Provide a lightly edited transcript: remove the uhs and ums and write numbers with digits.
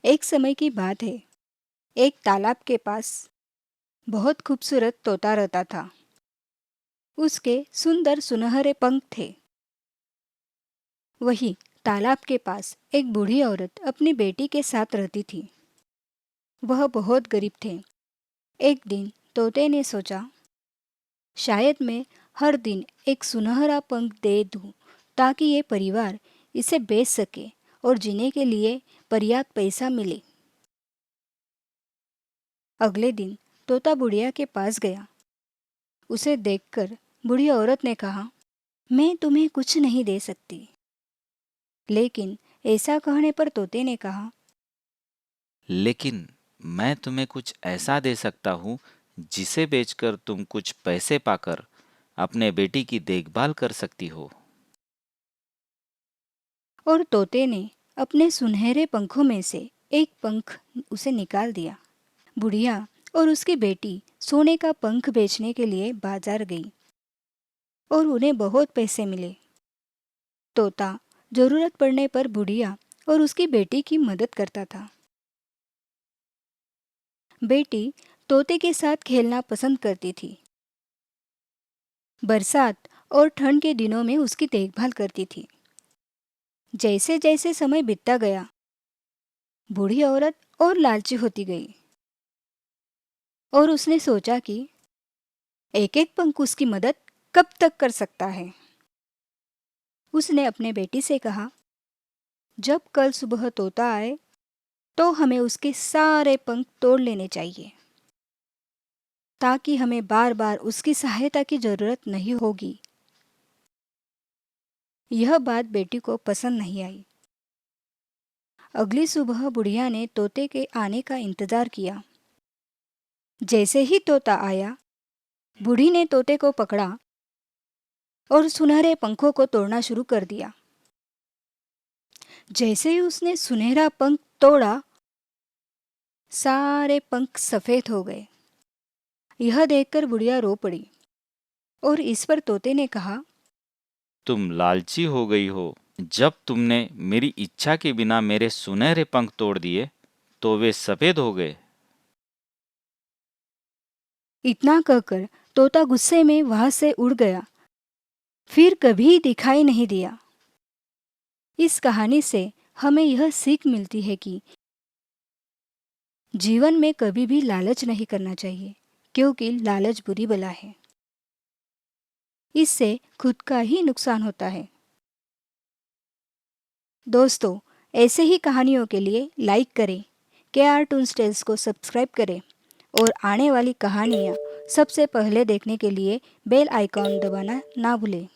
एक समय की बात है। एक तालाब के पास बहुत खूबसूरत तोता रहता था। उसके सुंदर सुनहरे पंख थे। वही तालाब के पास एक बूढ़ी औरत अपनी बेटी के साथ रहती थी। वह बहुत गरीब थे। एक दिन तोते ने सोचा, शायद मैं हर दिन एक सुनहरा पंख दे दूं ताकि ये परिवार इसे बेच सके और जीने के लिए पर्याप्त पैसा मिले। अगले दिन तोता बुढ़िया के पास गया। उसे देखकर बूढ़ी औरत ने कहा, मैं तुम्हें कुछ नहीं दे सकती। लेकिन ऐसा कहने पर तोते ने कहा, लेकिन मैं तुम्हें कुछ ऐसा दे सकता हूँ जिसे बेचकर तुम कुछ पैसे पाकर अपने बेटी की देखभाल कर सकती हो। और तोते ने अपने सुनहरे पंखों में से एक पंख उसे निकाल दिया। बुढ़िया और उसकी बेटी सोने का पंख बेचने के लिए बाजार गई और उन्हें बहुत पैसे मिले। तोता जरूरत पड़ने पर बुढ़िया और उसकी बेटी की मदद करता था। बेटी तोते के साथ खेलना पसंद करती थी। बरसात और ठंड के दिनों में उसकी देखभाल करती थी। जैसे जैसे समय बीतता गया, बूढ़ी औरत और लालची होती गई और उसने सोचा कि एक एक पंख उसकी मदद कब तक कर सकता है। उसने अपने बेटी से कहा, जब कल सुबह तोता आए तो हमें उसके सारे पंख तोड़ लेने चाहिए ताकि हमें बार बार उसकी सहायता की जरूरत नहीं होगी। यह बात बेटी को पसंद नहीं आई। अगली सुबह बुढ़िया ने तोते के आने का इंतजार किया। जैसे ही तोता आया, बूढ़ी ने तोते को पकड़ा और सुनहरे पंखों को तोड़ना शुरू कर दिया। जैसे ही उसने सुनहरा पंख तोड़ा, सारे पंख सफेद हो गए। यह देखकर बुढ़िया रो पड़ी और इस पर तोते ने कहा, तुम लालची हो गई हो। जब तुमने मेरी इच्छा के बिना मेरे सुनहरे पंख तोड़ दिए तो वे सफेद हो गए। इतना कहकर तोता गुस्से में वहां से उड़ गया, फिर कभी दिखाई नहीं दिया। इस कहानी से हमें यह सीख मिलती है कि जीवन में कभी भी लालच नहीं करना चाहिए, क्योंकि लालच बुरी बला है। इससे खुद का ही नुकसान होता है। दोस्तों, ऐसे ही कहानियों के लिए लाइक करें, KR टेल्स को सब्सक्राइब करें और आने वाली कहानियाँ सबसे पहले देखने के लिए बेल आइकॉन दबाना ना भूलें।